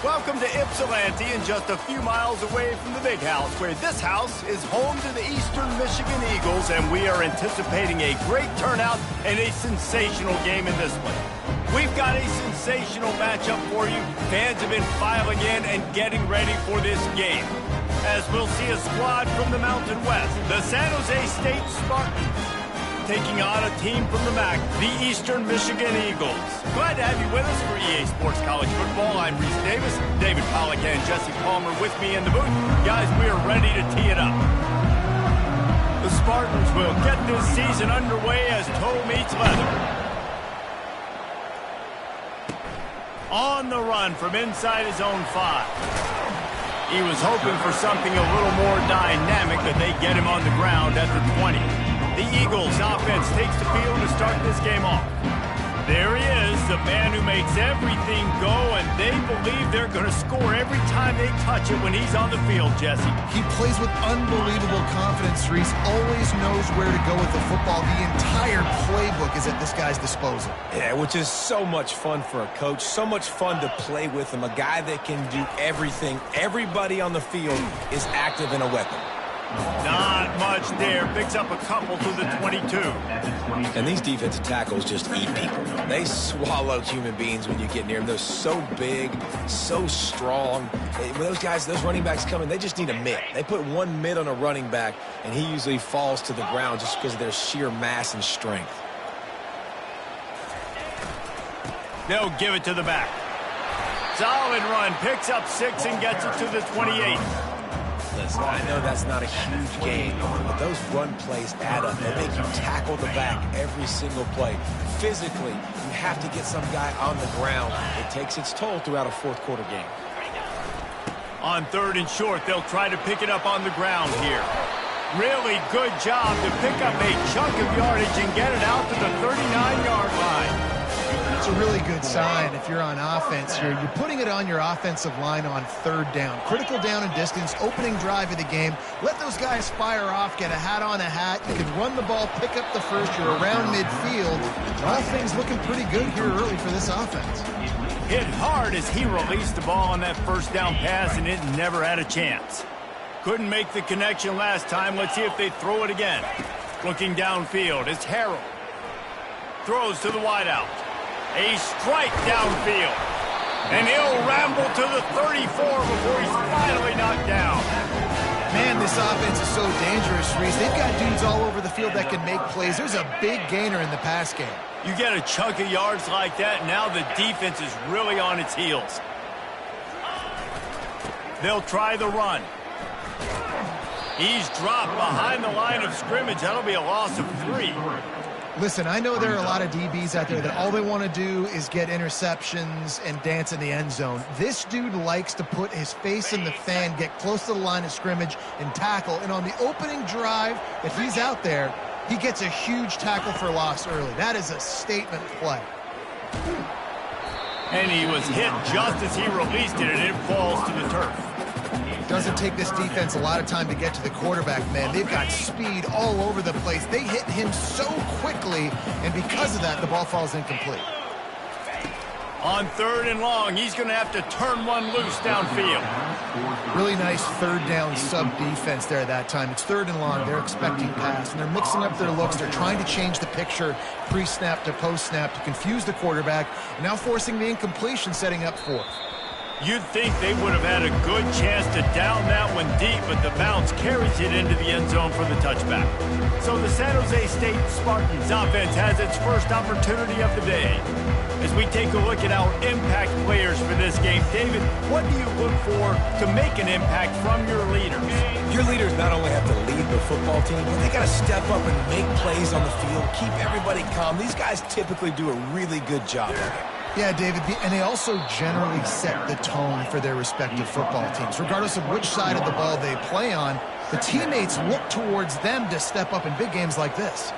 Welcome to Ypsilanti, and just a few miles away from the big house, where this house is home to the Eastern Michigan Eagles, and we are anticipating a great turnout and a sensational game in this one. We've got a sensational matchup for you. Fans have been filing in and getting ready for this game, as we'll see a squad from the Mountain West, the San Jose State Spartans, taking on a team from the MAC, the Eastern Michigan Eagles. Glad to have you with us for EA Sports College Football. I'm Reese Davis, David Pollack and Jesse Palmer with me in the booth. Guys, we are ready to tee it up. The Spartans will get this season underway as toe meets leather. On the run from inside his own 5. He was hoping for something a little more dynamic, but they get him on the ground at the 20. The Eagles offense takes the field to start this game off. There he is, the man who makes everything go, and they believe they're going to score every time they touch it when he's on the field, Jesse. He plays with unbelievable confidence, Reese. Always knows where to go with the football. The entire playbook is at this guy's disposal. Yeah, which is so much fun for a coach, so much fun to play with him, a guy that can do everything. Everybody on the field is active in a weapon. Not much there. Picks up a couple to the 22. And these defensive tackles just eat people. They swallow human beings when you get near them. They're so big, so strong. When those guys, those running backs come in, they just need a mitt. They put one mitt on a running back, and he usually falls to the ground just because of their sheer mass and strength. They'll give it to the back. Solid run. Picks up 6 and gets it to the 28. Listen, I know that's not a huge game, but those run plays add up. They make you tackle the back every single play. Physically, you have to get some guy on the ground. It takes its toll throughout a fourth-quarter game. On 3rd and short, they'll try to pick it up on the ground here. Really good job to pick up a chunk of yardage and get it out to the 39-yard line. It's a really good sign if you're on offense here. You're putting it on your offensive line on 3rd down. Critical down and distance, opening drive of the game. Let those guys fire off, get a hat on a hat. You can run the ball, pick up the first. You're around midfield. All things looking pretty good here early for this offense. Hit hard as he released the ball on that first down pass, and it never had a chance. Couldn't make the connection last time. Let's see if they throw it again. Looking downfield, it's Harrell. Throws to the wideout. A strike downfield. And he'll ramble to the 34 before he's finally knocked down. Man, this offense is so dangerous, Reese. They've got dudes all over the field that can make plays. There's a big gainer in the pass game. You get a chunk of yards like that, now the defense is really on its heels. They'll try the run. He's dropped behind the line of scrimmage. That'll be a loss of 3. Listen, I know there are a lot of DBs out there that all they want to do is get interceptions and dance in the end zone. This dude likes to put his face in the fan, get close to the line of scrimmage, and tackle. And on the opening drive that he's out there, he gets a huge tackle for loss early. That is a statement play. And he was hit just as he released it, and it falls to the turf. Doesn't take this defense a lot of time to get to the quarterback, man. They've got speed all over the place. They hit him so quickly, and because of that, the ball falls incomplete. On 3rd and long, he's going to have to turn one loose downfield. Really nice 3rd down sub-defense there that time. It's 3rd and long. They're expecting pass, and they're mixing up their looks. They're trying to change the picture pre-snap to post-snap to confuse the quarterback, and now forcing the incompletion, setting up 4th. You'd think they would have had a good chance to down that one deep, but the bounce carries it into the end zone for the touchback. So the San Jose State Spartans offense has its first opportunity of the day. As we take a look at our impact players for this game, David, what do you look for to make an impact from your leaders? Your leaders not only have to lead the football team, but they got to step up and make plays on the field, keep everybody calm. These guys typically do a really good job of it. Yeah, David, and they also generally set the tone for their respective football teams. Regardless of which side of the ball they play on, the teammates look towards them to step up in big games like this.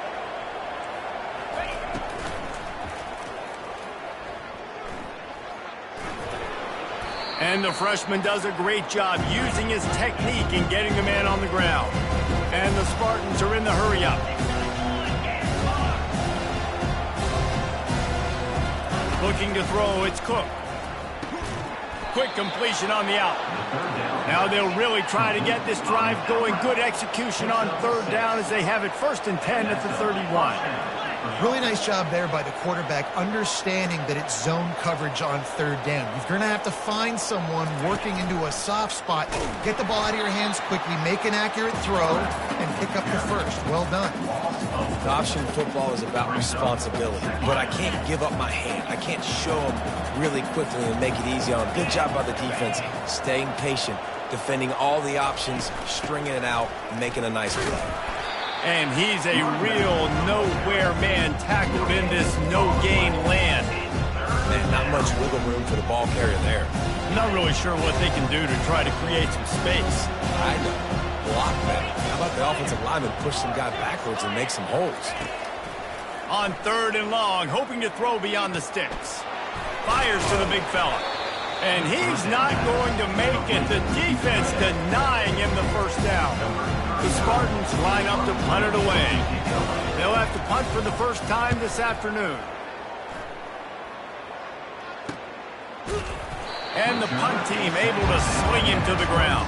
And the freshman does a great job using his technique and getting the man on the ground. And the Spartans are in the hurry-up. Looking to throw, it's Cook. Quick completion on the out. Now they'll really try to get this drive going. Good execution on third down as they have it 1st and 10 at the 31. Really nice job there by the quarterback, understanding that it's zone coverage on third down. You're going to have to find someone working into a soft spot. Get the ball out of your hands quickly, make an accurate throw, and pick up the first. Well done. Option football is about responsibility, but I can't give up my hand. I can't show them really quickly and make it easy on them. Good job by the defense, staying patient, defending all the options, stringing it out, and making a nice play. And he's a real nowhere man tackled in this no-gain land. Man, not much wiggle room for the ball carrier there. Not really sure what they can do to try to create some space. I know. Block better. How about the offensive lineman push some guy backwards and make some holes? On 3rd and long, hoping to throw beyond the sticks. Fires to the big fella. And he's not going to make it. The defense denying him the first down. The Spartans line up to punt it away. They'll have to punt for the first time this afternoon. And the punt team able to swing him to the ground.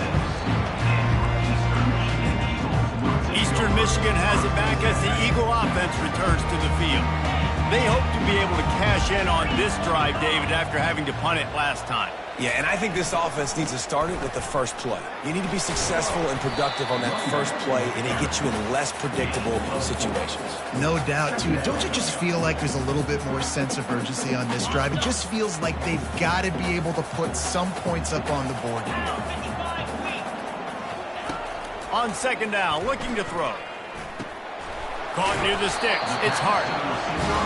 Eastern Michigan has it back as the Eagle offense returns to the field. They hope to be able to cash in on this drive, David, after having to punt it last time. Yeah, and I think this offense needs to start it with the first play. You need to be successful and productive on that first play, and it gets you in less predictable situations. No doubt, too. Don't you just feel like there's a little bit more sense of urgency on this drive? It just feels like they've got to be able to put some points up on the board. On 2nd down, looking to throw. Caught near the sticks. It's Hart.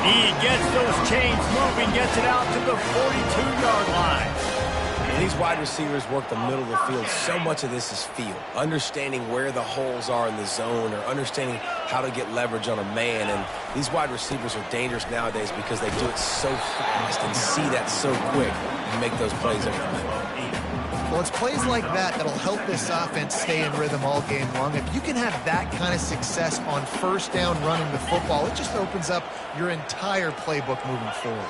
He gets those chains moving, gets it out to the 42-yard line. And these wide receivers work the middle of the field. So much of this is feel. Understanding where the holes are in the zone or understanding how to get leverage on a man. And these wide receivers are dangerous nowadays because they do it so fast and see that so quick and make those plays over the middle. Well, it's plays like that that'll help this offense stay in rhythm all game long. If you can have that kind of success on 1st down running the football, it just opens up your entire playbook moving forward.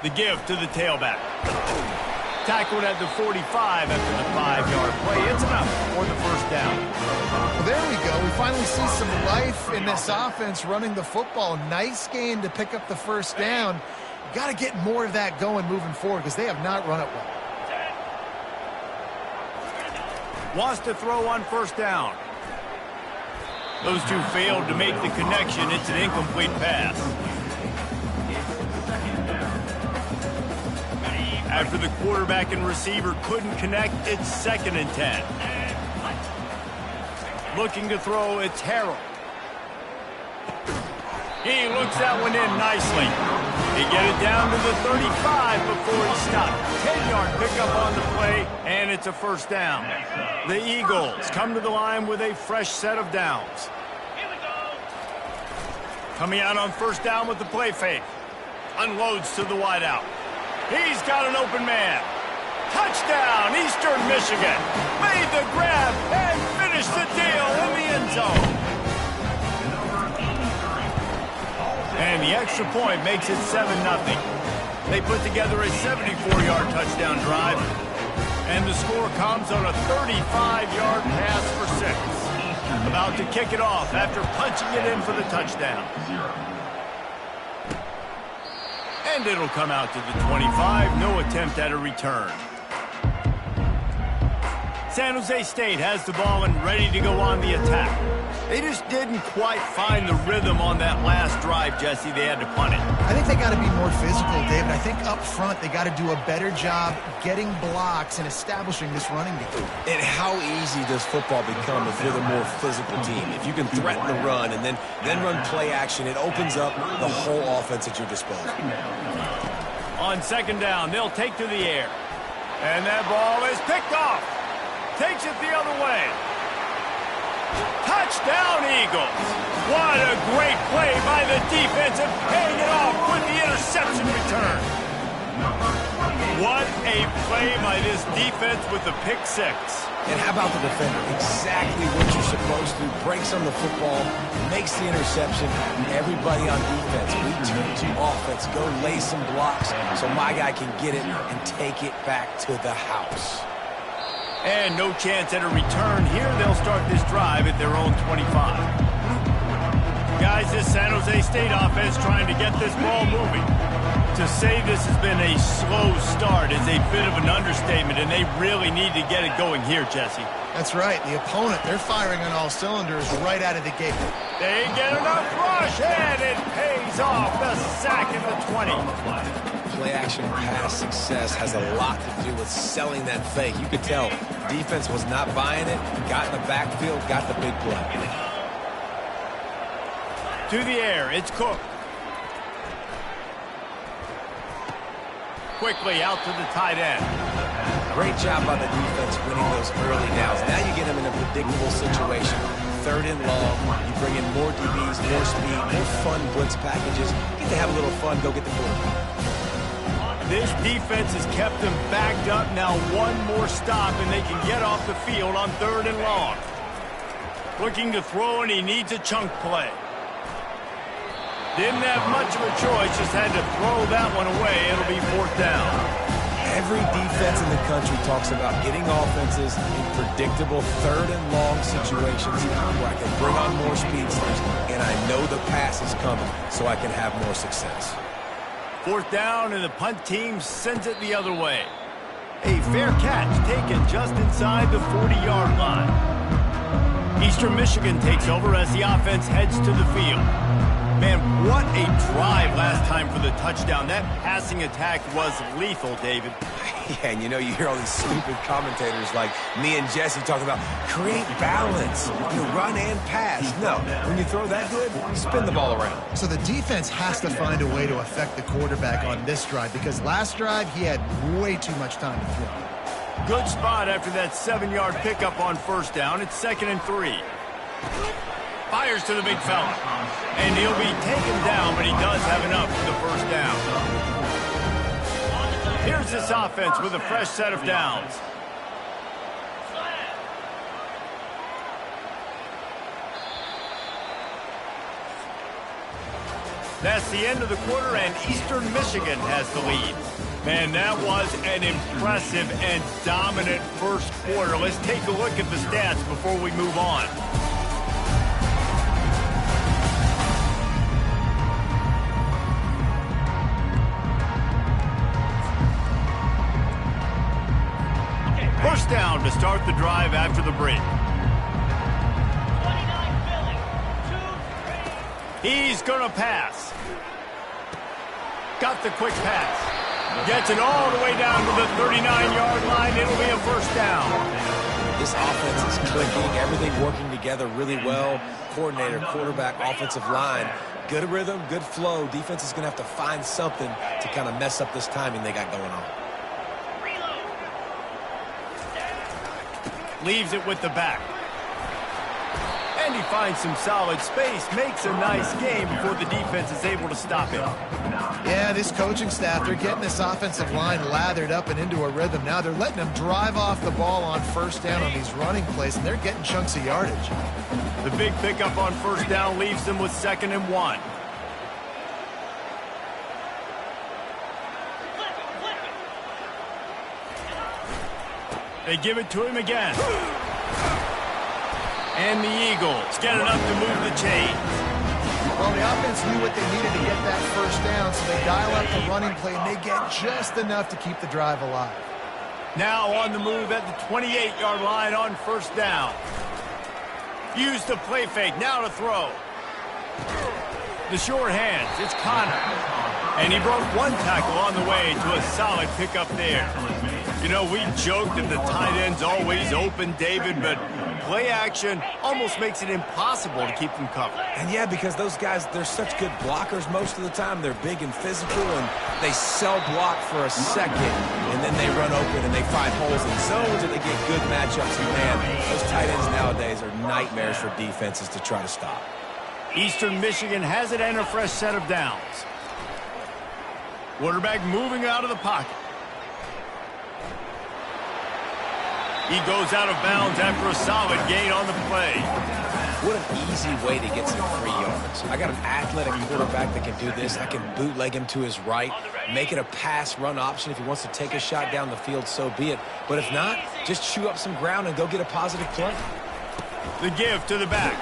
The give to the tailback. Tackled at the 45 after the 5-yard play. It's enough for the first down. Well, there we go. We finally see some life in this offense running the football. Nice gain to pick up the first down. Got to get more of that going moving forward because they have not run it well. Wants to throw on 1st down. Those two failed to make the connection. It's an incomplete pass. After the quarterback and receiver couldn't connect, it's 2nd and 10. Looking to throw, it's Harrell. He looks that one in nicely. They get it down to the 35 before he stopped. 10-yard pickup on the play, and it's a first down. The Eagles come to the line with a fresh set of downs. Coming out on 1st down with the play fake. Unloads to the wideout. He's got an open man. Touchdown, Eastern Michigan. Made the grab and finished the deal in the end zone. And the extra point makes it 7-0. They put together a 74-yard touchdown drive. And the score comes on a 35-yard pass for 6. About to kick it off after punching it in for the touchdown. And it'll come out to the 25. No attempt at a return. San Jose State has the ball and ready to go on the attack. They just didn't quite find the rhythm on that last drive, Jesse. They had to punt it. I think they got to be more physical, David. I think up front they got to do a better job getting blocks and establishing this running game. And how easy does football become if you're the more physical team? If you can threaten the run and then run play action, it opens up the whole offense at your disposal. On 2nd down, they'll take to the air. And that ball is picked off. Takes it the other way. Touchdown, Eagles. What a great play by the defense and paying it off with the interception return. What a play by this defense with the pick 6. And how about the defender? Exactly what you're supposed goes through, breaks on the football, makes the interception. Everybody on defense, we turn to offense, go lay some blocks so my guy can get it and take it back to the house. And no chance at a return here. They'll start this drive at their own 25. Guys, this San Jose State offense trying to get this ball moving. To say this has been a slow start is a bit of an understatement, and they really need to get it going here, Jesse. That's right. The opponent, they're firing on all cylinders right out of the gate. They get enough rush, and it pays off. The sack at the 20. Play-action pass success has a lot to do with selling that fake. You could tell defense was not buying it, got in the backfield, got the big play. To the air, it's Cook. Quickly out to the tight end. Great job by the defense winning those early downs. Now you get them in a predictable situation. 3rd and long, you bring in more DBs, more speed, more fun blitz packages. Get to have a little fun, go get the quarterback. This defense has kept them backed up. Now one more stop, and they can get off the field on 3rd and long. Looking to throw, and he needs a chunk play. Didn't have much of a choice, just had to throw that one away. It'll be 4th down. Every defense in the country talks about getting offenses in predictable 3rd and long situations where I can bring on more speedsters, and I know the pass is coming, so I can have more success. 4th down, and the punt team sends it the other way. A fair catch taken just inside the 40-yard line. Eastern Michigan takes over as the offense heads to the field. Man, what a drive last time for the touchdown. That passing attack was lethal, David. Yeah, and you know, you hear all these stupid commentators like me and Jesse talking about create balance, run and pass. No, when you throw that good, spin the ball around. So the defense has to find a way to affect the quarterback on this drive, because last drive he had way too much time to throw. Good spot after that 7-yard pickup on 1st down. It's 2nd and 3. Fires to the big fella. And he'll be taken down, but he does have enough for the 1st down. Here's this offense with a fresh set of downs. That's the end of the quarter, and Eastern Michigan has the lead. Man, that was an impressive and dominant first quarter. Let's take a look at the stats before we move on. First down to start the drive after the break. He's going to pass. Got the quick pass. Gets it all the way down to the 39-yard line. It'll be a 1st down. This offense is clicking. Everything working together really well. Coordinator, quarterback, offensive line. Good rhythm, good flow. Defense is going to have to find something to kind of mess up this timing they got going on. Leaves it with the back. And he finds some solid space, makes a nice game before the defense is able to stop it. Yeah, this coaching staff, they're getting this offensive line lathered up and into a rhythm. Now they're letting them drive off the ball on 1st down on these running plays, and they're getting chunks of yardage. The big pickup on 1st down leaves them with 2nd and 1. They give it to him again. And the Eagles get enough to move the chains. Well, the offense knew what they needed to get that 1st down, so they dial up the running play, and they get just enough to keep the drive alive. Now on the move at the 28-yard line on 1st down. Use the play fake, now to throw. The short hands, it's Connor. And he broke one tackle on the way to a solid pickup there. You know, we joked that the tight end's always open, David, but play action almost makes it impossible to keep them covered. And yeah, because those guys, they're such good blockers most of the time. They're big and physical, and they sell block for a second, and then they run open and they find holes in zones, and they get good matchups. And man, those tight ends nowadays are nightmares for defenses to try to stop. Eastern Michigan has it and a fresh set of downs. Quarterback moving out of the pocket. He goes out of bounds after a solid gain on the play. What an easy way to get some free yards. I got an athletic quarterback that can do this. I can bootleg him to his right, make it a pass-run option. If he wants to take a shot down the field, so be it. But if not, just chew up some ground and go get a positive play. The give to the back.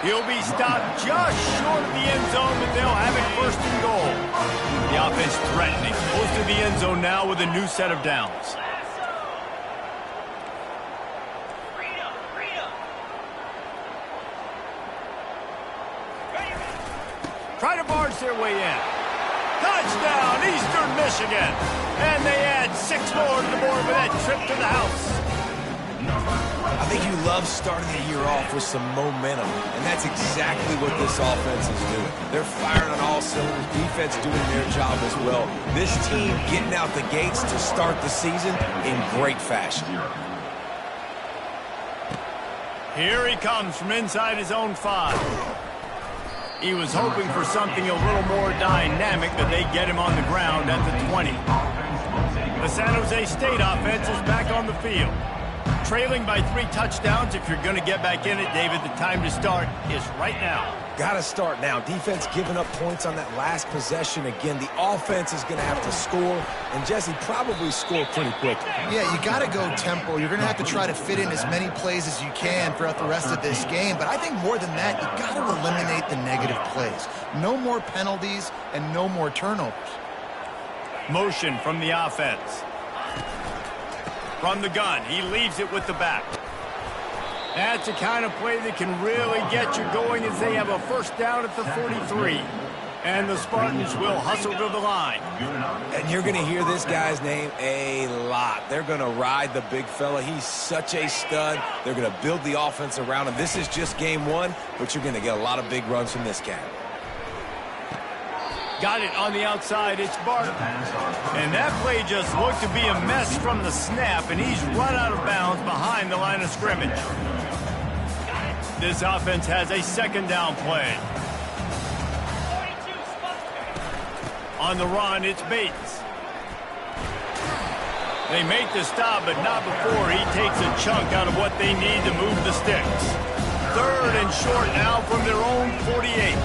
He'll be stopped just short of the end zone, but they'll have it first and goal. The offense threatening, close to the end zone now with a new set of downs. Try to barge their way in. Touchdown, Eastern Michigan. And they add 6 more to the board with that trip to the house. I think you love starting the year off with some momentum, and that's exactly what this offense is doing. They're firing on all cylinders, defense doing their job as well. This team getting out the gates to start the season in great fashion. Here he comes from inside his own 5. He was hoping for something a little more dynamic, but they get him on the ground at the 20. The San Jose State offense is back on the field. Trailing by 3 touchdowns. If you're going to get back in it, David, the time to start is right now. Got to start now. Defense giving up points on that last possession. Again, the offense is going to have to score, and Jesse probably score pretty quickly. Yeah, you got to go tempo. You're going to have to try to fit in as many plays as you can throughout the rest of this game. But I think more than that, you got to eliminate the negative plays. No more penalties and no more turnovers. Motion from the offense. From the gun, he leaves it with the back. That's the kind of play that can really get you going as they have a first down at the 43. And the Spartans will hustle to the line. And you're going to hear this guy's name a lot. They're going to ride the big fella. He's such a stud. They're going to build the offense around him. This is just game 1, but you're going to get a lot of big runs from this guy. Got it on the outside. It's Barton. And that play just looked to be a mess from the snap, and he's run out of bounds behind the line of scrimmage. This offense has a second down play. On the run, it's Bates. They make the stop, but not before he takes a chunk out of what they need to move the sticks. 3rd and short now from their own 48.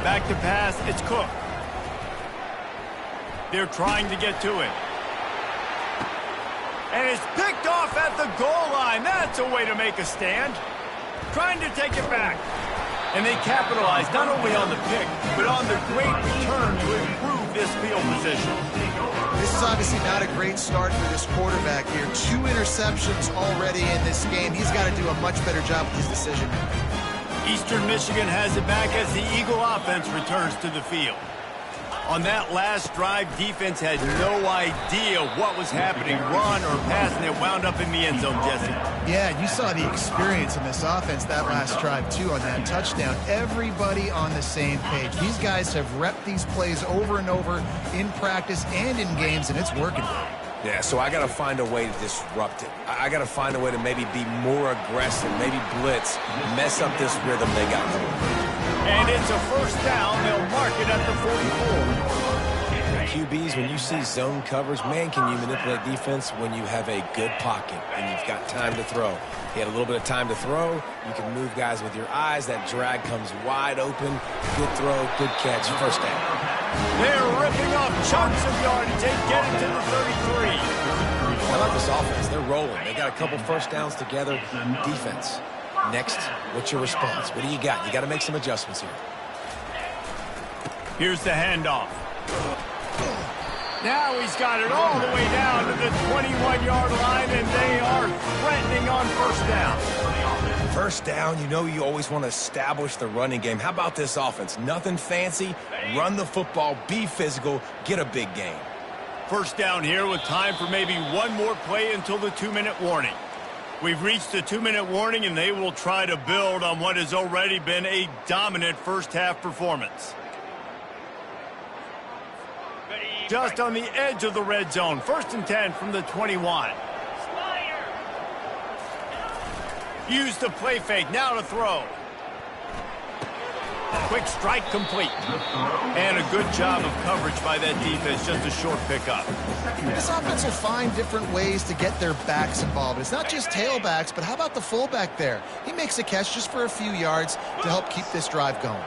Back to pass, it's Cook. They're trying to get to it. And it's picked off at the goal line. That's a way to make a stand. Trying to take it back. And they capitalize not only on the pick, but on the great return to improve this field position. This is obviously not a great start for this quarterback here. 2 interceptions already in this game. He's got to do a much better job with his decision making. Eastern Michigan has it back as the Eagle offense returns to the field. On that last drive, defense had no idea what was happening, run or pass, and it wound up in the end zone, Jesse. Yeah, you saw the experience in this offense that last drive, too, on that touchdown. Everybody on the same page. These guys have repped these plays over and over in practice and in games, and it's working. Yeah, so I got to find a way to disrupt it. I got to find a way to maybe be more aggressive, maybe blitz, mess up this rhythm they got going. And it's a first down. They'll mark it at the 44. QBs, when you see zone coverage, man, can you manipulate defense when you have a good pocket and you've got time to throw. He had a little bit of time to throw. You can move guys with your eyes. That drag comes wide open. Good throw, good catch, first down. They're ripping off chunks of yardage. They get it to the 33. I like this offense. They're rolling. They got a couple first downs together. Defense. Next, what's your response? What do you got? You got to make some adjustments here. Here's the handoff. Now he's got it all the way down to the 21-yard line, and they are threatening on first down. First down, you know you always want to establish the running game. How about this offense? Nothing fancy. Run the football, be physical, get a big gain. First down here with time for maybe one more play until the 2-minute warning. We've reached the 2-minute warning, and they will try to build on what has already been a dominant first-half performance. Just on the edge of the red zone. 1st and 10 from the 21. Use the play fake. Now to throw. Quick strike complete. And a good job of coverage by that defense, just a short pickup. This offense will find different ways to get their backs involved. It's not just tailbacks, but how about the fullback there? He makes a catch just for a few yards to help keep this drive going.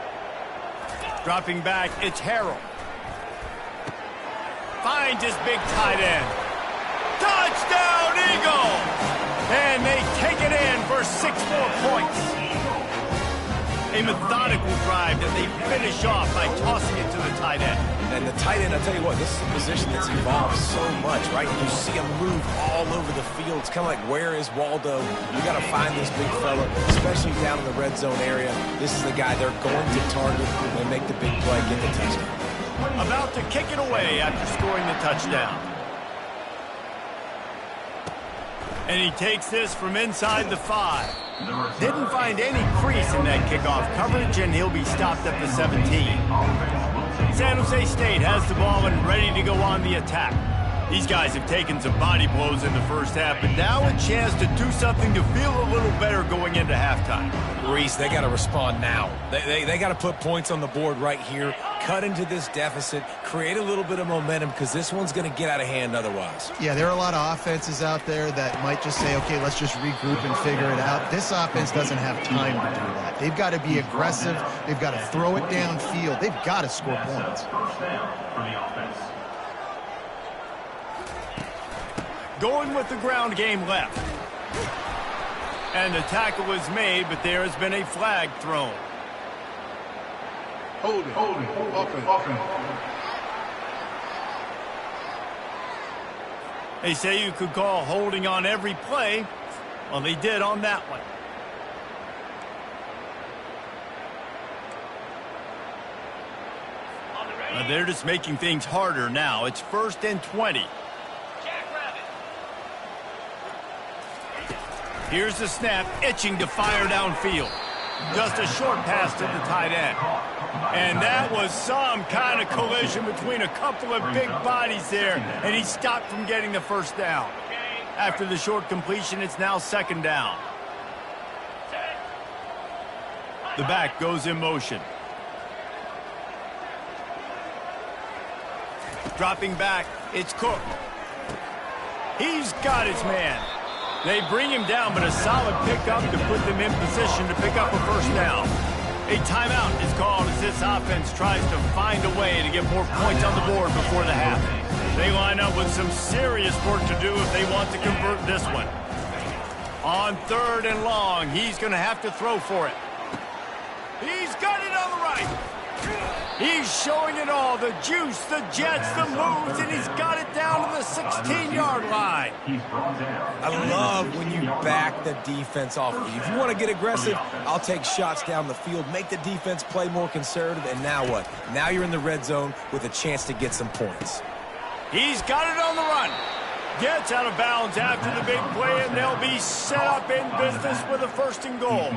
Dropping back, it's Harrell. Finds his big tight end. Touchdown, Eagles! And they take it in for 6 more points. A methodical drive that they finish off by tossing it to the tight end. And the tight end, I'll tell you what, this is a position that's evolved so much, right? You see him move all over the field. It's kind of like, where is Waldo? You got to find this big fella, especially down in the red zone area. This is the guy they're going to target and make the big play, get the touchdown. About to kick it away after scoring the touchdown. And he takes this from inside the 5. Didn't find any crease in that kickoff coverage, and he'll be stopped at the 17. San Jose State has the ball and ready to go on the attack. These guys have taken some body blows in the first half, but now a chance to do something to feel a little better going into halftime. Reese, they got to respond now. They got to put points on the board right here, cut into this deficit, create a little bit of momentum, because this one's going to get out of hand otherwise. Yeah, there are a lot of offenses out there that might just say, okay, let's just regroup and figure it out. This offense doesn't have time to do that. They've got to be aggressive. They've got to throw it downfield. They've got to score points. Going with the ground game left. And the tackle is made, but there has been a flag thrown. Hold it. Offense. They say you could call holding on every play. Well, they did on that one. They're just making things harder now. It's 1st and 20. Here's the snap, itching to fire downfield. Just a short pass to the tight end. And that was some kind of collision between a couple of big bodies there, and he stopped from getting the first down. After the short completion, it's now 2nd down. The back goes in motion. Dropping back, it's Cook. He's got his man. They bring him down, but a solid pickup to put them in position to pick up a first down. A timeout is called as this offense tries to find a way to get more points on the board before the half. They line up with some serious work to do if they want to convert this one. On 3rd and long, he's going to have to throw for it. He's got it on the right. He's showing it all, the juice, the jets, the moves, and he's got it down to the 16-yard line. I love when you back the defense off of you. If you want to get aggressive, I'll take shots down the field, make the defense play more conservative, and now what? Now you're in the red zone with a chance to get some points. He's got it on the run. Gets out of bounds after the big play, and they'll be set up in business with a 1st and goal.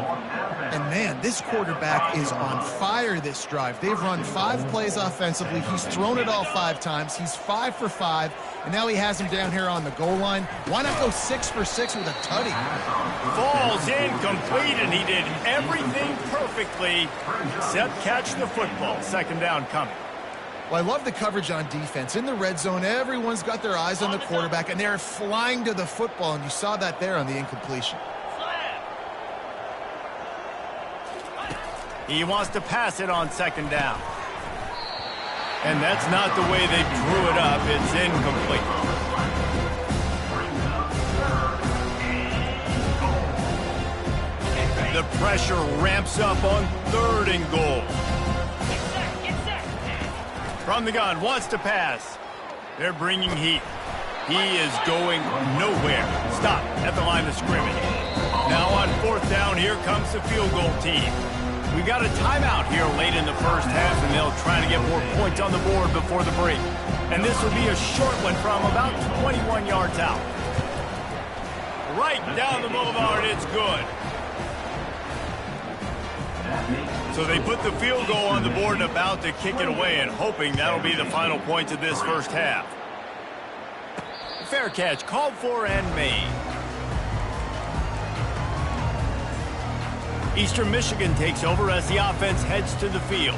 And, man, this quarterback is on fire this drive. They've run 5 plays offensively. He's thrown it all 5 times. He's 5 for 5, and now he has him down here on the goal line. Why not go 6 for 6 with a tutty? Falls incomplete, and he did everything perfectly except catch the football. 2nd down coming. Well, I love the coverage on defense. In the red zone, everyone's got their eyes on the quarterback, and they're flying to the football, and you saw that there on the incompletion. He wants to pass it on 2nd down. And that's not the way they drew it up. It's incomplete. The pressure ramps up on 3rd and goal. From the gun, wants to pass. They're bringing heat. He is going nowhere. Stop at the line of scrimmage. Now on 4th down, here comes the field goal team. We got a timeout here late in the first half, and they'll try to get more points on the board before the break. And this will be a short one from about 21 yards out. Right down the boulevard, it's good. So they put the field goal on the board and about to kick it away, and hoping that'll be the final point of this first half. Fair catch called for and made. Eastern Michigan takes over as the offense heads to the field.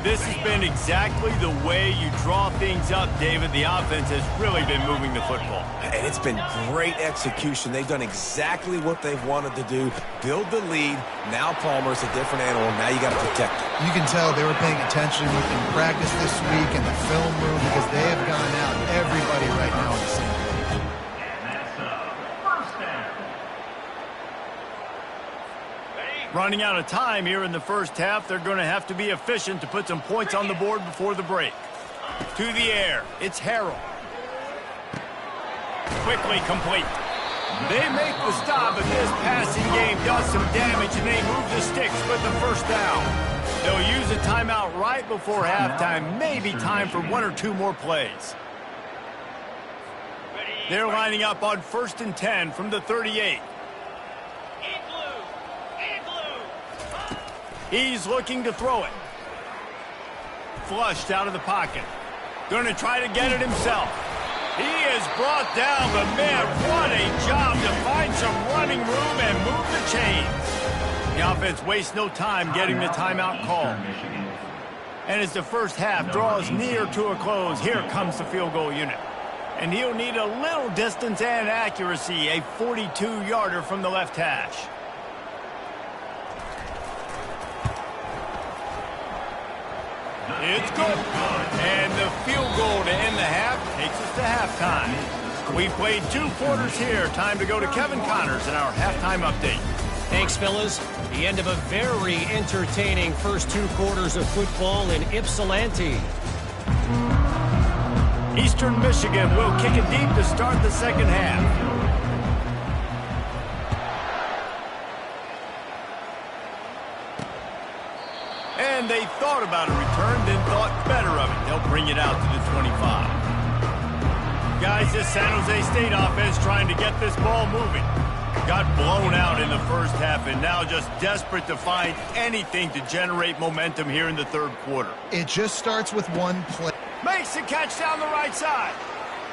This has been exactly the way you draw things up, David. The offense has really been moving the football. And it's been great execution. They've done exactly what they've wanted to do. Build the lead. Now Palmer's a different animal. Now you got to protect it. You can tell they were paying attention in practice this week in the film room because they have gone out, everybody right now on the same page. Running out of time here in the first half, they're going to have to be efficient to put some points on the board before the break. To the air, it's Harrell. Quickly complete. They make the stop, and this passing game does some damage, and they move the sticks with the first down. They'll use a timeout right before halftime, maybe time for 1 or 2 more plays. They're lining up on 1st and 10 from the 38. He's looking to throw it. Flushed out of the pocket. Going to try to get it himself. He is brought down, but man, what a job to find some running room and move the chains. The offense wastes no time getting the timeout call. And as the first half draws near to a close, here comes the field goal unit. And he'll need a little distance and accuracy, a 42-yarder from the left hash. It's good. And the field goal to end the half takes us to halftime. We played 2 quarters here. Time to go to Kevin Connors in our halftime update. Thanks, fellas. The end of a very entertaining first 2 quarters of football in Ypsilanti. Eastern Michigan will kick it deep to start the second half. And they thought about a return, then thought better of it. They'll bring it out to the 25. Guys, this San Jose State offense trying to get this ball moving. Got blown out in the first half and now just desperate to find anything to generate momentum here in the third quarter. It just starts with one play. Makes the catch down the right side.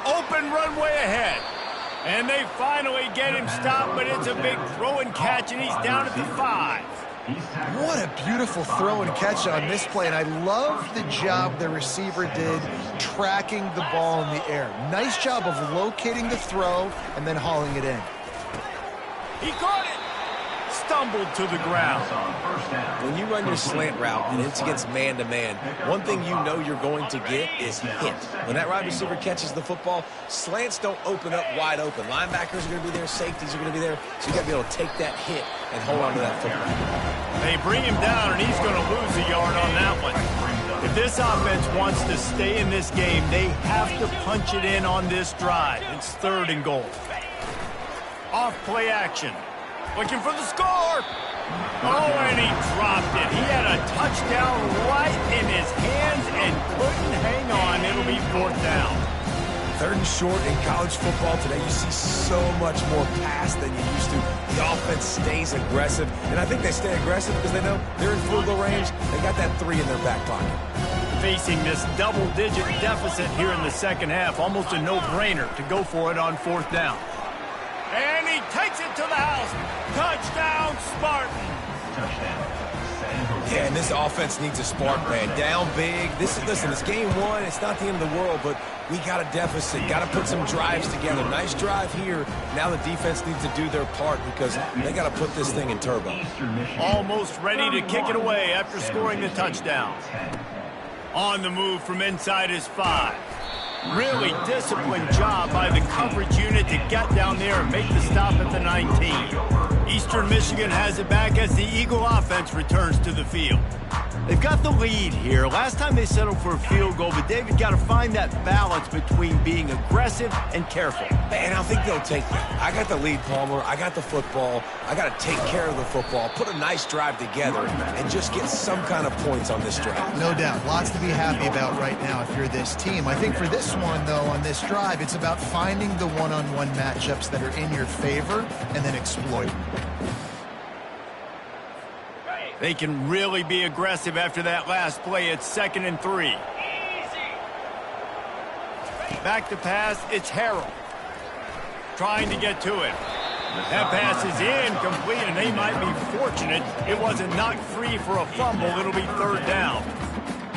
Open runway ahead. And they finally get him stopped, but it's a big throw and catch, and he's down at the 5. What a beautiful throw and catch on this play, and I love the job the receiver did tracking the ball in the air. Nice job of locating the throw and then hauling it in. He caught it! Stumbled to the ground. When you run your slant route and it's against man-to-man, one thing you know you're going to get is hit. When that wide receiver catches the football, slants don't open up wide open. Linebackers are going to be there, safeties are going to be there, so you got to be able to take that hit and hold on to that football. They bring him down, and he's going to lose a yard on that one. If this offense wants to stay in this game, they have to punch it in on this drive. It's 3rd and goal. Off play action. Looking for the score. Oh, and he dropped it. He had a touchdown right in his hands and couldn't hang on. It'll be 4th down. 3rd and short in college football today. You see so much more pass than you used to. The offense stays aggressive, and I think they stay aggressive because they know they're in field goal range. They got that 3 in their back pocket. Facing this double-digit deficit here in the second half, almost a no-brainer to go for it on 4th down. And he takes it to the house. Touchdown, Spartan. Yeah, and this offense needs a spark, man. Down big. Listen, it's game 1. It's not the end of the world, but we got a deficit. Got to put some drives together. Nice drive here. Now the defense needs to do their part because they got to put this thing in turbo. Almost ready to kick it away after scoring the touchdown. On the move from inside his 5. Really disciplined job by the coverage unit to get down there and make the stop at the 19. Eastern Michigan has it back as the Eagle offense returns to the field. They've got the lead here. Last time they settled for a field goal, but David got to find that balance between being aggressive and careful. And I think they'll take that. I got the lead, Palmer. I got the football. I got to take care of the football, put a nice drive together, and just get some kind of points on this drive. No doubt. Lots to be happy about right now if you're this team. I think for this one, though, on this drive, it's about finding the one-on-one matchups that are in your favor and then exploiting. They can really be aggressive after that last play. It's 2nd and 3. Back to pass, it's Harrell. Trying to get to it. That pass is incomplete, and they might be fortunate it wasn't knocked free for a fumble. It'll be third down.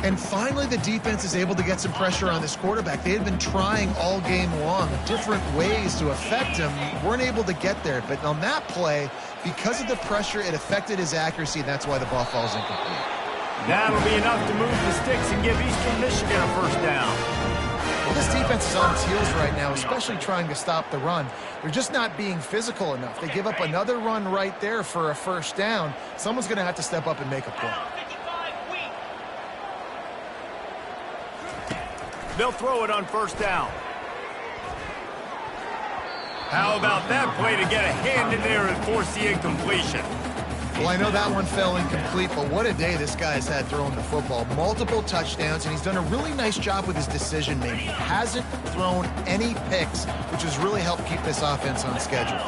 And finally, the defense is able to get some pressure on this quarterback. They had been trying all game long different ways to affect him. Weren't able to get there. But on that play, because of the pressure, it affected his accuracy, and that's why the ball falls incomplete. That'll be enough to move the sticks and give Eastern Michigan a first down. Well, this defense is on its heels right now, especially trying to stop the run. They're just not being physical enough. They give up another run right there for a first down. Someone's going to have to step up and make a play. They'll throw it on first down. How about that play to get a hand in there and force the incompletion? Well, I know that one fell incomplete, but what a day this guy's had throwing the football. Multiple touchdowns, and he's done a really nice job with his decision-making. He hasn't thrown any picks, which has really helped keep this offense on schedule.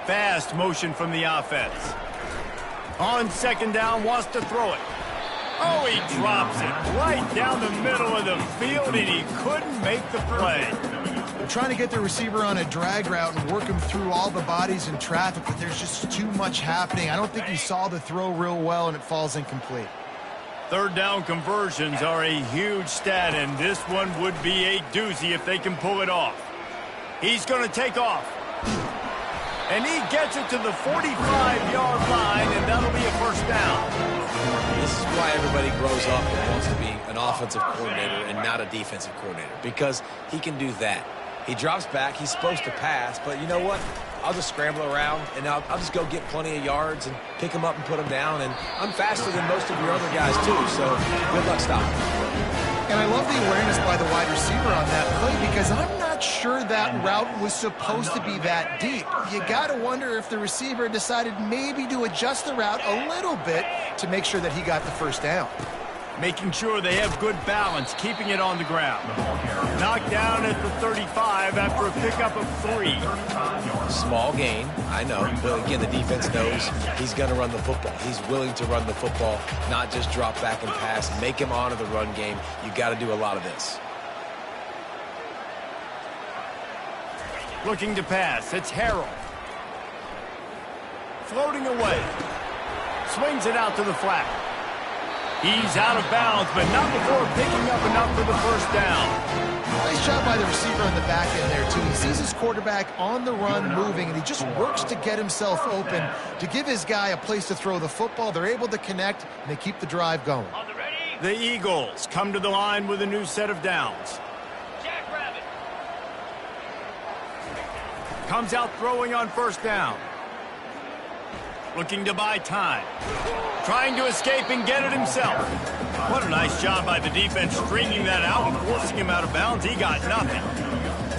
Fast motion from the offense. On second down, wants to throw it. Oh, he drops it right down the middle of the field, and he couldn't make the play. They're trying to get the receiver on a drag route and work him through all the bodies in traffic, but there's just too much happening. I don't think he saw the throw real well, and it falls incomplete. Third down conversions are a huge stat, and this one would be a doozy if they can pull it off. He's going to take off. And he gets it to the 45-yard line, and that'll be a first down. This is why everybody grows up and wants to be an offensive coordinator and not a defensive coordinator, because he can do that. He drops back. He's supposed to pass, but you know what? I'll just scramble around, and I'll just go get plenty of yards and pick them up and put them down, and I'm faster than most of your other guys, too, so good luck stopping. And I love the awareness by the wide receiver on that play, because I'm not sure that route was supposed to be that deep. You got to wonder if the receiver decided maybe to adjust the route a little bit to make sure that he got the first down. Making sure they have good balance, keeping it on the ground. Knocked down at the 35 after a pickup of 3. Small gain, I know, but again, the defense knows he's going to run the football. He's willing to run the football, not just drop back and pass, make him honor the run game. You got to do a lot of this. Looking to pass, it's Harrell. Floating away. Swings it out to the flat. He's out of bounds, but not before picking up enough for the first down. Nice job by the receiver in the back end there, too. He sees his quarterback on the run moving, and he just works to get himself open to give his guy a place to throw the football. They're able to connect, and they keep the drive going. The Eagles come to the line with a new set of downs. Comes out throwing on first down. Looking to buy time. Trying to escape and get it himself. What a nice job by the defense stringing that out and forcing him out of bounds. He got nothing.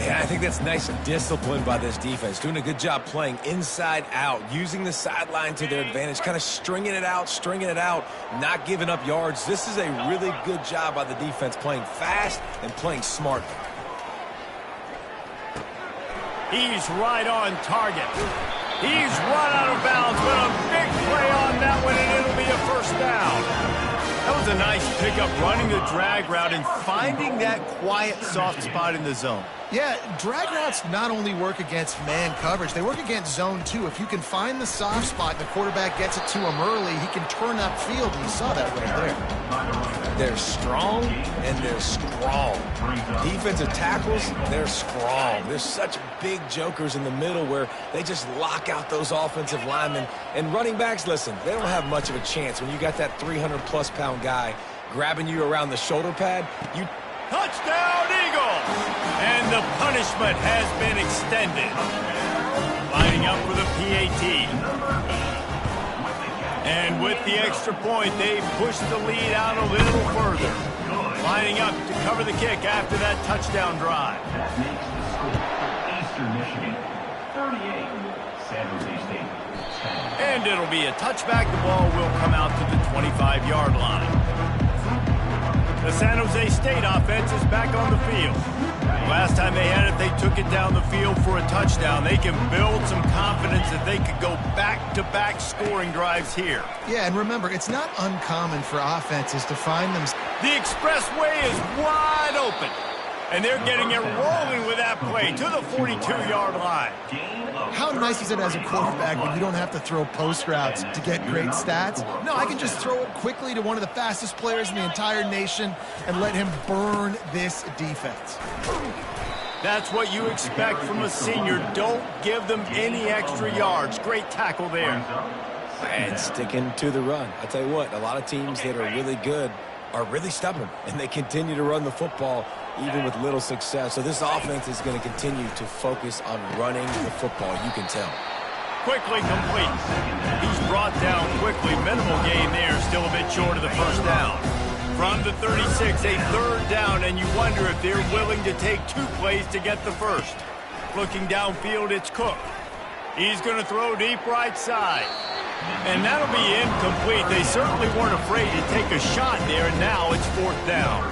Yeah, I think that's nice discipline by this defense. Doing a good job playing inside out, using the sideline to their advantage, kind of stringing it out, not giving up yards. This is a really good job by the defense, playing fast and playing smart. He's right on target. He's run out of bounds, but a big play on that one, and it'll be a first down. That was a nice pickup, running the drag route and finding that quiet, soft spot in the zone. Yeah, drag routes not only work against man coverage, they work against zone too. If you can find the soft spot and the quarterback gets it to him early, he can turn upfield, and you saw that right there. They're strong and they're strong. Defensive tackles, they're strong. There's such big jokers in the middle where they just lock out those offensive linemen. And running backs, listen, they don't have much of a chance when you got that 300-plus pound guy grabbing you around the shoulder pad. Touchdown, Eagles! And the punishment has been extended. Lining up for the PAT. And with the extra point, they push the lead out a little further. Lining up to cover the kick after that touchdown drive. Eastern Michigan, 38, San Jose State, 10. And it'll be a touchback. The ball will come out to the 25-yard line. The San Jose State offense is back on the field. Last time they had it, they took it down the field for a touchdown. They can build some confidence that they could go back-to-back scoring drives here. Yeah, and remember, it's not uncommon for offenses to find them. The expressway is wide open, and they're getting it rolling with that play to the 42-yard line. How nice is it as a quarterback when you don't have to throw post routes to get great stats? No, I can just throw it quickly to one of the fastest players in the entire nation and let him burn this defense. That's what you expect from a senior. Don't give them any extra yards. Great tackle there. And sticking to the run. I tell you what, a lot of teams that are really good are really stubborn, and they continue to run the football even with little success. So this offense is going to continue to focus on running the football, you can tell. Quickly complete. He's brought down quickly. Minimal gain there, still a bit short of the first down. From the 36, a third down, and you wonder if they're willing to take 2 plays to get the first. Looking downfield, it's Cook. He's going to throw deep right side. And that'll be incomplete. They certainly weren't afraid to take a shot there, and now it's 4th down.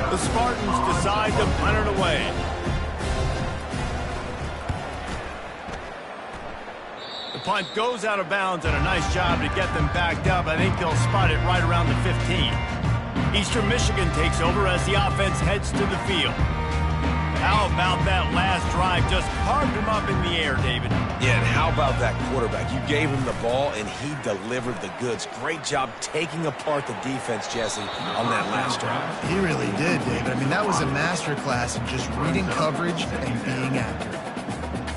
The Spartans decide to punt it away. The punt goes out of bounds, and a nice job to get them backed up. I think they'll spot it right around the 15. Eastern Michigan takes over as the offense heads to the field. How about that last drive? Just carved him up in the air, David. Yeah, and how about that quarterback? You gave him the ball, and he delivered the goods. Great job taking apart the defense, Jesse, on that last drive. He really did, David. I mean, that was a masterclass in just reading coverage and being accurate.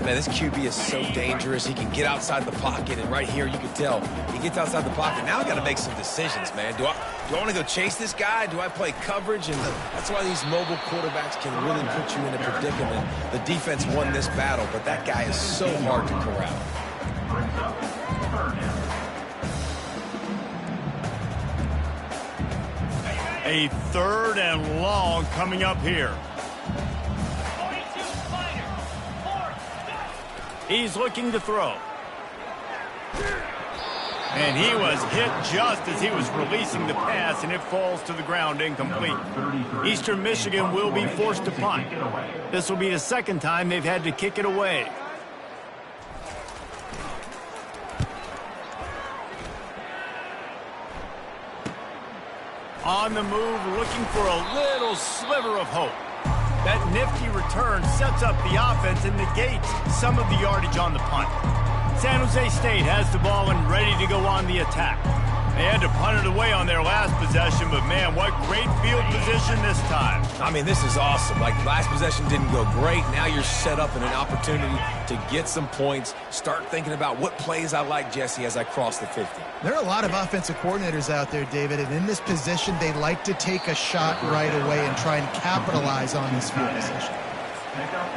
Man, this QB is so dangerous. He can get outside the pocket, and right here you can tell he gets outside the pocket. Now I got to make some decisions, man. Do I want to go chase this guy? Do I play coverage? And that's why these mobile quarterbacks can really put you in a predicament. The defense won this battle, but that guy is so hard to corral. A 3rd and long coming up here. He's looking to throw. And he was hit just as he was releasing the pass, and it falls to the ground incomplete. Eastern Michigan will be forced to punt. This will be the 2nd time they've had to kick it away. On the move, looking for a little sliver of hope. That nifty return sets up the offense and negates some of the yardage on the punt. San Jose State has the ball and ready to go on the attack. They had to punt it away on their last possession, but man, what great field position this time. I mean, this is awesome. Like, last possession didn't go great. Now you're set up in an opportunity to get some points. Start thinking about what plays I like, Jesse, as I cross the 50. There are a lot of offensive coordinators out there, David, and in this position, they like to take a shot right away and try and capitalize on this field position.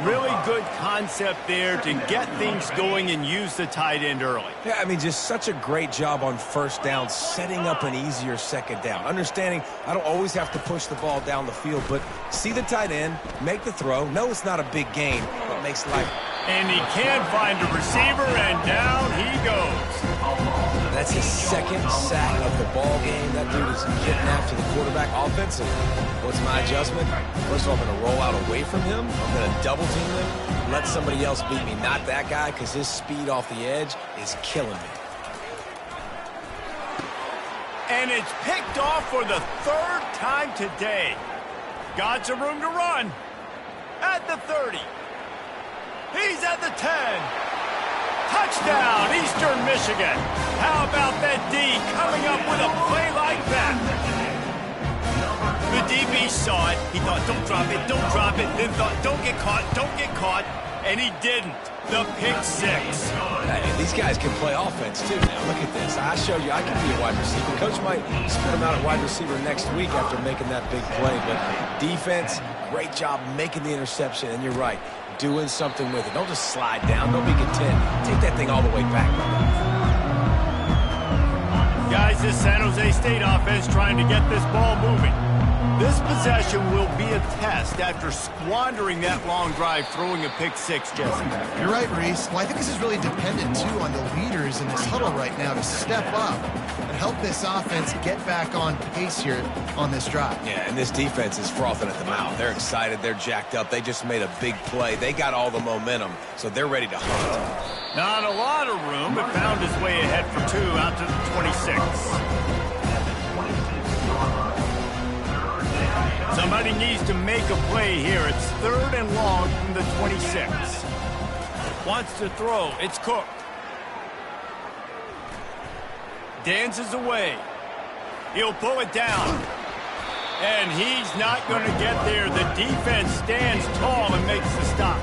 Really good concept there to get things going and use the tight end early. Yeah, I mean, just such a great job on first down, setting up an easier 2nd down. Understanding I don't always have to push the ball down the field, but see the tight end, make the throw. No, it's not a big gain, but makes life. And he can find a receiver, and down he goes. That's his 2nd sack of the ball game. That dude is getting after the quarterback offensive. What's my adjustment? First of all, I'm going to roll out away from him. I'm going to double team him, let somebody else beat me. Not that guy, because his speed off the edge is killing me. And it's picked off for the 3rd time today. Got some room to run. At the 30. He's at the 10. Touchdown, Eastern Michigan. How about that D coming up with a play like that? The DB saw it. He thought, don't drop it, don't drop it. Then thought, don't get caught. And he didn't. The pick 6. Hey, these guys can play offense, too. Now, look at this. I showed you I can be a wide receiver. Coach might split him out at wide receiver next week after making that big play. But defense, great job making the interception. And you're right, doing something with it. Don't just slide down. Don't be content. Take that thing all the way back. Guys, this San Jose State offense trying to get this ball moving. This possession will be a test after squandering that long drive, throwing a pick 6, Jesse. You're right, Reese. Well, I think this is really dependent, too, on the leaders in this huddle right now to step up and help this offense get back on pace here on this drive. Yeah, and this defense is frothing at the mouth. They're excited. They're jacked up. They just made a big play. They got all the momentum, so they're ready to hunt. Not a lot of room, but found his way ahead for 2 out to the 26. Some Somebody needs to make a play here. It's 3rd and long from the 26. Wants to throw. It's Cook. Dances away. He'll pull it down. And he's not going to get there. The defense stands tall and makes the stop.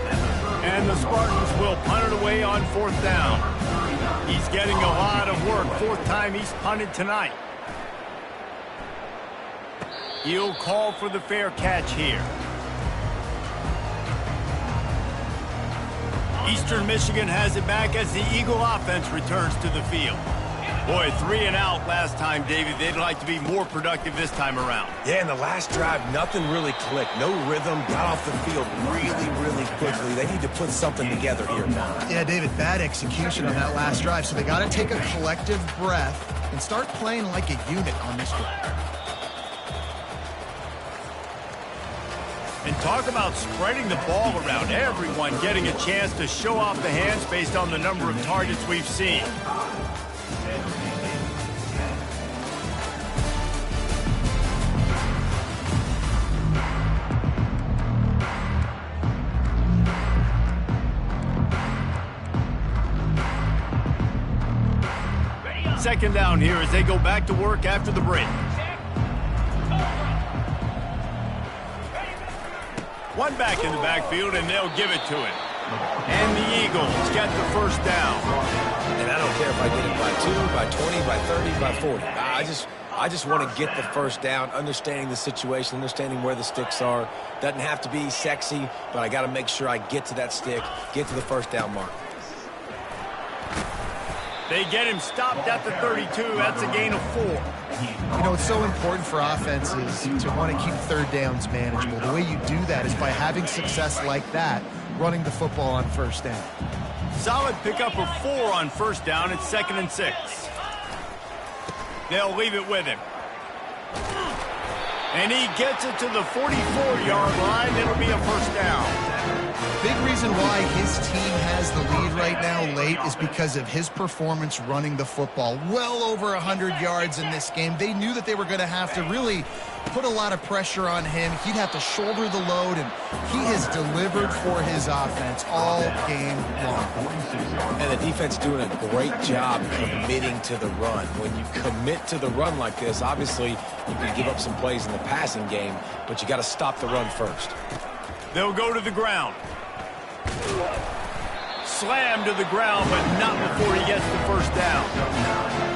And the Spartans will punt it away on 4th down. He's getting a lot of work. 4th time he's punted tonight. He'll call for the fair catch here. Eastern Michigan has it back as the Eagle offense returns to the field. Boy, 3 and out last time, David. They'd like to be more productive this time around. Yeah, in the last drive, nothing really clicked. No rhythm, got off the field really quickly. They need to put something together here. Yeah, David, bad execution on that last drive. So they got to take a collective breath and start playing like a unit on this drive. And talk about spreading the ball around. Everyone getting a chance to show off the hands based on the number of targets we've seen. Second down here as they go back to work after the break. One back in the backfield, and they'll give it to him. And the Eagles get the first down. And I don't care if I get it by 2, by 20, by 30, by 40. I just want to get the first down, understanding the situation, understanding where the sticks are. Doesn't have to be sexy, but I got to make sure I get to that stick, get to the first down mark. They get him stopped at the 32. That's a gain of 4. You know, it's so important for offenses to want to keep 3rd downs manageable. The way you do that is by having success like that, running the football on 1st down. Solid pickup of 4 on 1st down. It's 2nd and 6. They'll leave it with him. And he gets it to the 44-yard line. It'll be a first down. Big reason why his team has the lead right now late is because of his performance running the football. Well over 100 yards in this game. They knew that they were going to have to really put a lot of pressure on him. He'd have to shoulder the load, and he has delivered for his offense all game long. And the defense doing a great job committing to the run. When you commit to the run like this, obviously you can give up some plays in the passing game, but you got to stop the run first. They'll go to the ground. Slam to the ground, but not before he gets the first down.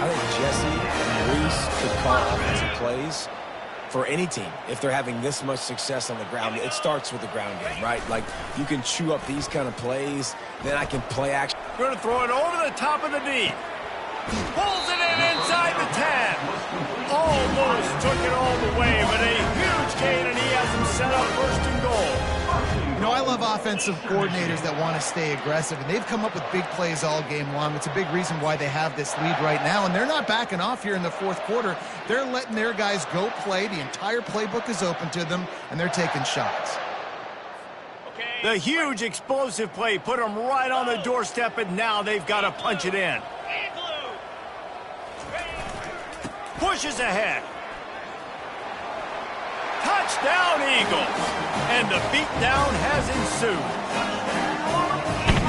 I think Jesse and Reese could call offensive plays for any team if they're having this much success on the ground. It starts with the ground game, right? Like, you can chew up these kind of plays, then I can play action. Going to throw it over the top of the D. Pulls it in inside the 10. Almost took it all the way, but a huge gain, and he has him set up 1st and goal. You know, I love offensive coordinators that want to stay aggressive, and they've come up with big plays all game long. It's a big reason why they have this lead right now, and they're not backing off here in the 4th quarter. They're letting their guys go play. The entire playbook is open to them, and they're taking shots. The huge explosive play put them right on the doorstep, and now they've got to punch it in. Pushes ahead. Touchdown, Eagles. And the beatdown has ensued.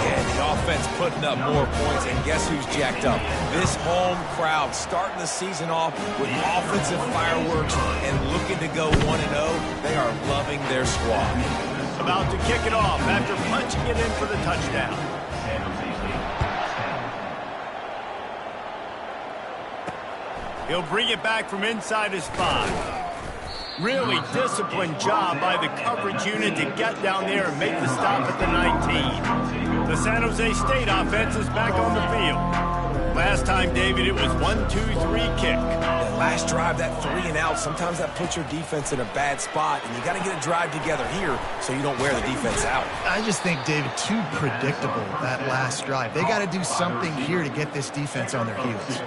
Yeah, the offense putting up more points, and guess who's jacked up? This home crowd starting the season off with offensive fireworks and looking to go 1-0. They are loving their squad. About to kick it off after punching it in for the touchdown. He'll bring it back from inside his 5. Really disciplined job by the coverage unit to get down there and make the stop at the 19. The San Jose State offense is back on the field. Last time, David, it was 1-2-3 kick. That last drive, that 3 and out, sometimes that puts your defense in a bad spot, and you got to get a drive together here so you don't wear the defense out. I just think, David, too predictable, that last drive. They got to do something here to get this defense on their heels.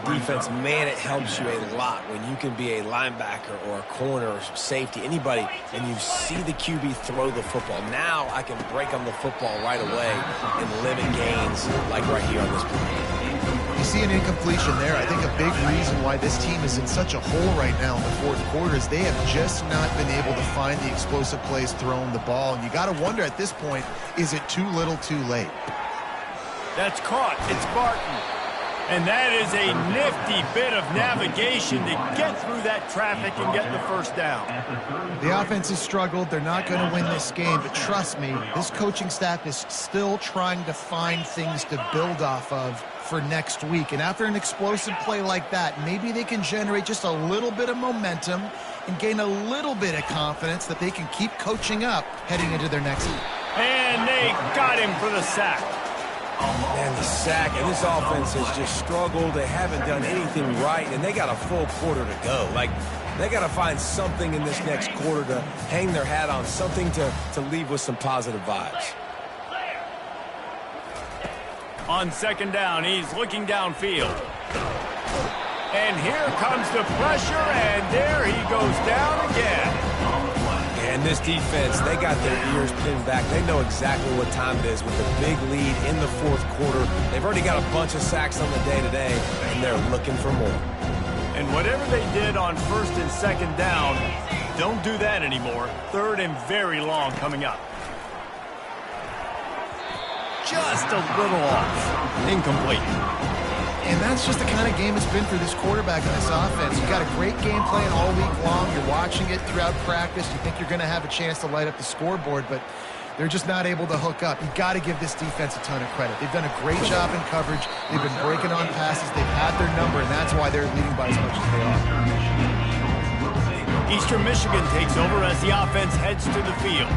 Defense, man, it helps you a lot when you can be a linebacker or a corner or safety, anybody, and you see the QB throw the football. Now I can break on the football right away and limit gains like right here on this play. You see an incompletion there. I think a big reason why this team is in such a hole right now in the fourth quarter is they have just not been able to find the explosive plays throwing the ball. And you got to wonder at this point, is it too little too late? That's caught. It's Barton. And that is a nifty bit of navigation to get through that traffic and get the first down. The offense has struggled. They're not going to win this game, but trust me, this coaching staff is still trying to find things to build off of for next week. And after an explosive play like that, maybe they can generate just a little bit of momentum and gain a little bit of confidence that they can keep coaching up heading into their next week. And they got him for the sack. Man, the sack, and this offense has just struggled. They haven't done anything right, and they got a full quarter to go. Like, they got to find something in this next quarter to hang their hat on, something to leave with some positive vibes. On second down, he's looking downfield. And here comes the pressure, and there he goes down again. And this defense, they got their ears pinned back. They know exactly what time it is with a big lead in the fourth quarter. They've already got a bunch of sacks on the day today, and they're looking for more. And whatever they did on first and second down, don't do that anymore. Third and very long coming up. Just a little off. Incomplete. And that's just the kind of game it's been for this quarterback in this offense. You've got a great game plan all week long. You're watching it throughout practice. You think you're going to have a chance to light up the scoreboard, but they're just not able to hook up. You've got to give this defense a ton of credit. They've done a great job in coverage. They've been breaking on passes. They've had their number, and that's why they're leading by as much as they are. Eastern Michigan takes over as the offense heads to the field.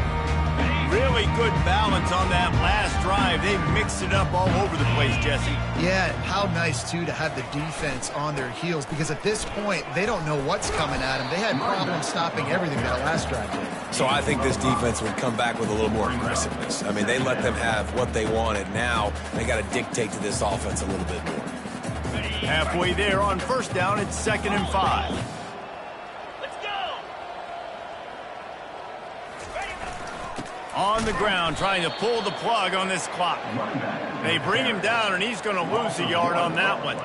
Really good balance on that last drive. They mixed it up all over the place, Jesse. Yeah, how nice, too, to have the defense on their heels, because at this point, they don't know what's coming at them. They had problems stopping everything that last drive did. So I think this defense would come back with a little more aggressiveness. I mean, they let them have what they wanted. Now they got to dictate to this offense a little bit more. Halfway there on first down, it's 2nd and 5. On the ground, trying to pull the plug on this clock. They bring him down, and he's going to lose a yard on that one.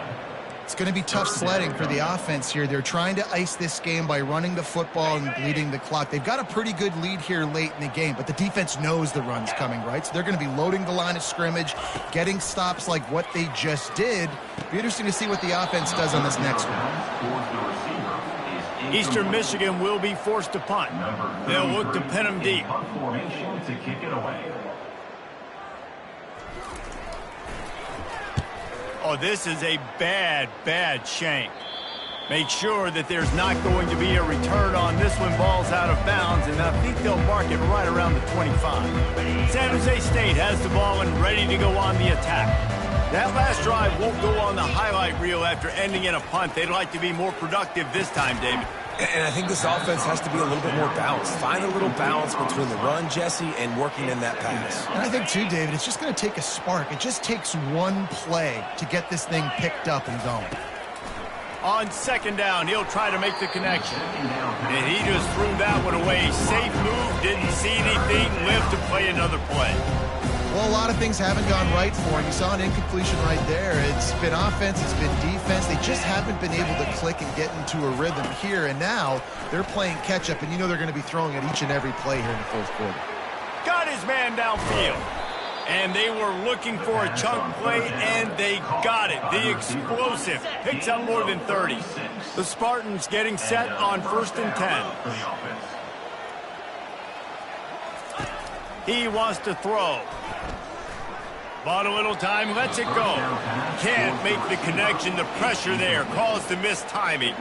It's going to be tough sledding for the offense here. They're trying to ice this game by running the football and bleeding the clock. They've got a pretty good lead here late in the game, but the defense knows the run's coming, right? So they're going to be loading the line of scrimmage, getting stops like what they just did. Be interesting to see what the offense does on this next one. Eastern Michigan will be forced to punt. They'll look to pin him deep. Oh, this is a bad shank. Make sure that there's not going to be a return on this one. Ball's out of bounds, and I think they'll mark it right around the 25. San Jose State has the ball and ready to go on the attack. That last drive won't go on the highlight reel after ending in a punt. They'd like to be more productive this time, David. And I think this offense has to be a little bit more balanced. Find a little balance between the run, Jesse, and working in that pass. And I think, too, David, it's just going to take a spark. It just takes one play to get this thing picked up and going. On second down, he'll try to make the connection. And he just threw that one away. Safe move, didn't see anything, lived to play another play. Well, a lot of things haven't gone right for him. You saw an incompletion right there. It's been offense, it's been defense. They just haven't been able to click and get into a rhythm here. And now they're playing catch-up, and you know they're going to be throwing at each and every play here in the fourth quarter. Got his man downfield. And they were looking for a chunk play, and they got it. The explosive picks up more than 30. The Spartans getting set on 1st and 10. He wants to throw. Bought a little time, lets it go. Can't make the connection. The pressure there caused the missed timing.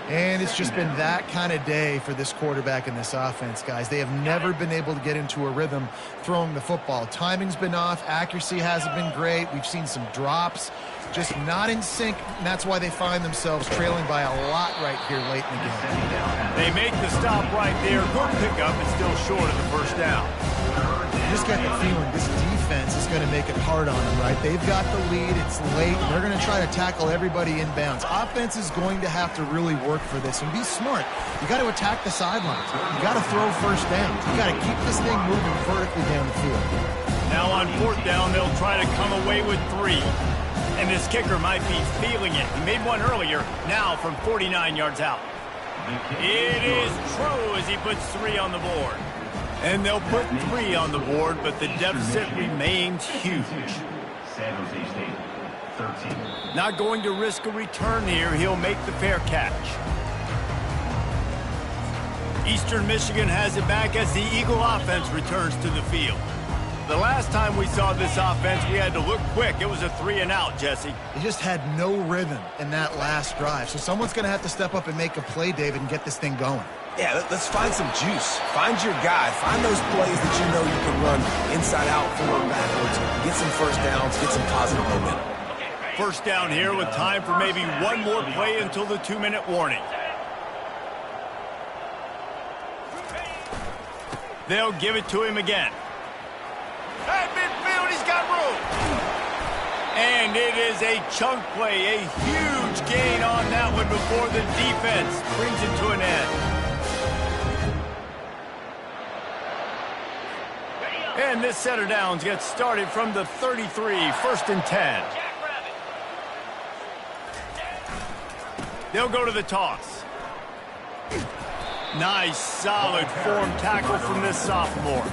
And it's just been that kind of day for this quarterback and this offense, guys. They have never been able to get into a rhythm throwing the football. Timing's been off. Accuracy hasn't been great. We've seen some drops. Just not in sync, and that's why they find themselves trailing by a lot right here late in the game. They make the stop right there. Good pickup, but still short of the first down. You just get the feeling this defense is going to make it hard on them, right? They've got the lead. It's late. They're going to try to tackle everybody inbounds. Offense is going to have to really work for this and be smart. You got to attack the sidelines. You got to throw first down. You got to keep this thing moving vertically down the field. Now on 4th down, they'll try to come away with 3. And this kicker might be feeling it. He made one earlier, now from 49 yards out. It is true as he puts 3 on the board. And they'll put 3 on the board, but the deficit remains huge. San Jose State, 13. Not going to risk a return here. He'll make the fair catch. Eastern Michigan has it back as the Eagle offense returns to the field. The last time we saw this offense, we had to look quick. It was a 3-and-out, Jesse. They just had no rhythm in that last drive. So someone's going to have to step up and make a play, David, and get this thing going. Yeah, let's find some juice. Find your guy. Find those plays that you know you can run inside out, forward, backwards. Get some first downs. Get some positive momentum. First down here with time for maybe one more play until the 2-minute warning. They'll give it to him again. At midfield, he's got room. And it is a chunk play, a huge gain on that one before the defense brings it to an end. And this set of downs gets started from the 33, 1st and 10. They'll go to the toss. Nice, solid form tackle from this sophomore.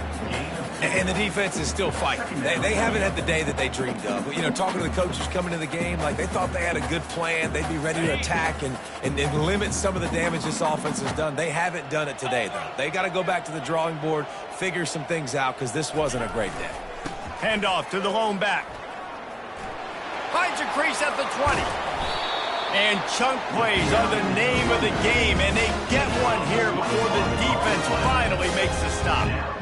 And the defense is still fighting. They haven't had the day that they dreamed of. But, you know, talking to the coaches coming to the game, like they thought they had a good plan. They'd be ready to attack and limit some of the damage this offense has done. They haven't done it today, though. They got to go back to the drawing board, figure some things out, because this wasn't a great day. Handoff to the lone back. Finds a crease at the 20. And chunk plays are the name of the game, and they get one here before the defense finally makes the stop.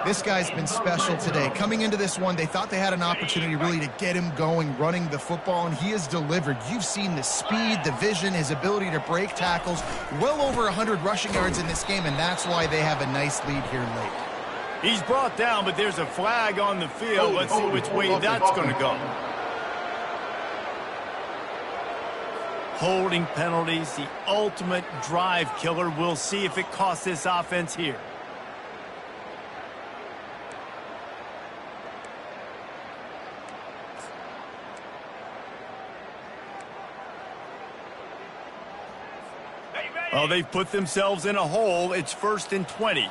This guy's been special today. Coming into this one, they thought they had an opportunity really to get him going, running the football, and he has delivered. You've seen the speed, the vision, his ability to break tackles. Well over 100 rushing yards in this game, and that's why they have a nice lead here late. He's brought down, but there's a flag on the field. Let's see which way that's going to go. Holding penalties, the ultimate drive killer. We'll see if it costs this offense here. Well, they've put themselves in a hole. It's 1st and 20.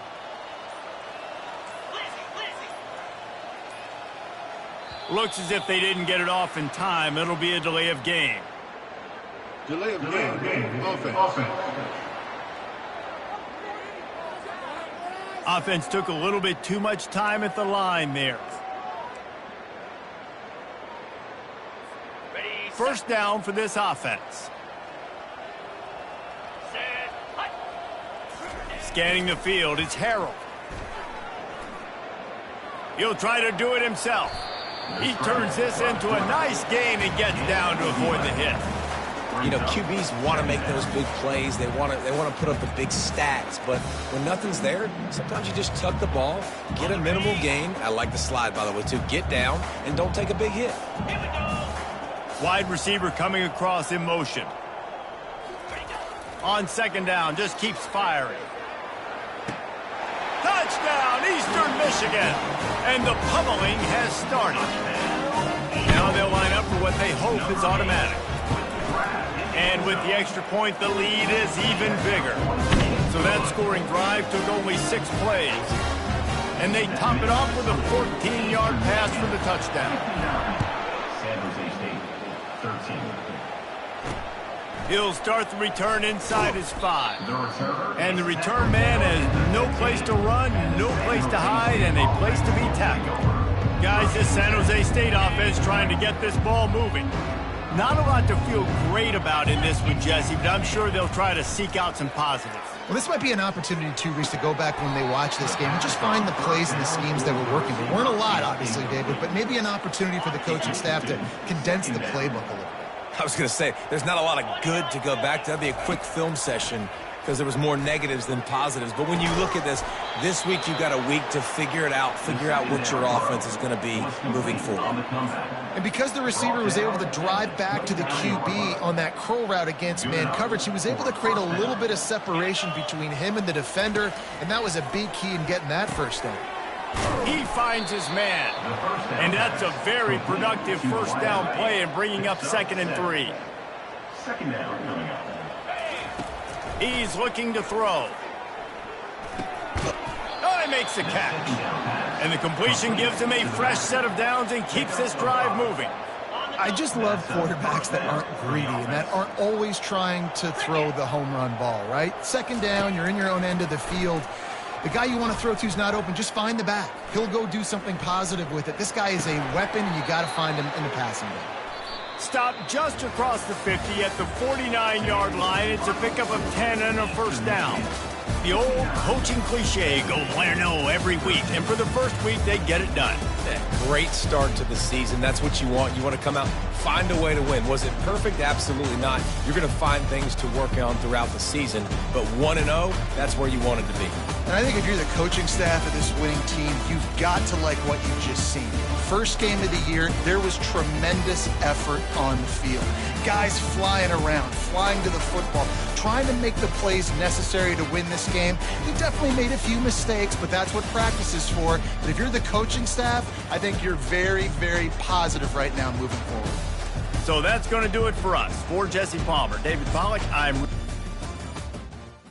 Looks as if they didn't get it off in time. It'll be a delay of game. Delay of game. Offense. Offense took a little bit too much time at the line there. First down for this offense. Scanning the field, it's Harrell. He'll try to do it himself. He turns this into a nice gain and gets down to avoid the hit. You know, QBs want to make those big plays. They want to put up the big stats. But when nothing's there, sometimes you just tuck the ball, get a minimal gain. I like the slide, by the way, too. Get down and don't take a big hit. Wide receiver coming across in motion. On 2nd down, just keeps firing. Touchdown, Eastern Michigan. And the pummeling has started. Now they'll line up for what they hope is automatic. And with the extra point, the lead is even bigger. So that scoring drive took only 6 plays. And they top it off with a 14-yard pass for the touchdown. San Jose State, 13. He'll start the return inside his 5. And the return man has no place to run, no place to hide, and a place to be tackled. Guys, this San Jose State offense trying to get this ball moving. Not a lot to feel great about in this one, Jesse, but I'm sure they'll try to seek out some positives. Well, this might be an opportunity, too, Reese, to go back when they watch this game and just find the plays and the schemes that were working. There weren't a lot, obviously, David, but maybe an opportunity for the coaching staff to condense the playbook a little bit. I was going to say, there's not a lot of good to go back to. That'd be a quick film session because there was more negatives than positives. But when you look at this week you've got a week to figure it out, figure out what your offense is going to be moving forward. And because the receiver was able to drive back to the QB on that curl route against man coverage, he was able to create a little bit of separation between him and the defender, and that was a big key in getting that first down. He finds his man. And that's a very productive first down play and bringing up 2nd and 3. Second down coming up. He's looking to throw. Oh, he makes the catch. And the completion gives him a fresh set of downs and keeps this drive moving. I just love quarterbacks that aren't greedy and that aren't always trying to throw the home run ball, right? 2nd down, you're in your own end of the field. The guy you want to throw to is not open. Just find the back. He'll go do something positive with it. This guy is a weapon, and you got to find him in the passing game. Stop just across the 50 at the 49-yard line. It's a pickup of 10 and a first down. The old coaching cliche, go play or no every week. And for the first week, they get it done. Great start to the season. That's what you want. You want to come out, find a way to win. Was it perfect? Absolutely not. You're going to find things to work on throughout the season. But 1-0, that's where you want it to be. And I think if you're the coaching staff of this winning team, you've got to like what you've just seen. First game of the year, there was tremendous effort on the field. Guys flying around, flying to the football, trying to make the plays necessary to win this game. They definitely made a few mistakes, but that's what practice is for. But if you're the coaching staff, I think you're very, very positive right now moving forward. So that's going to do it for us. For Jesse Palmer, David Pollack, I'm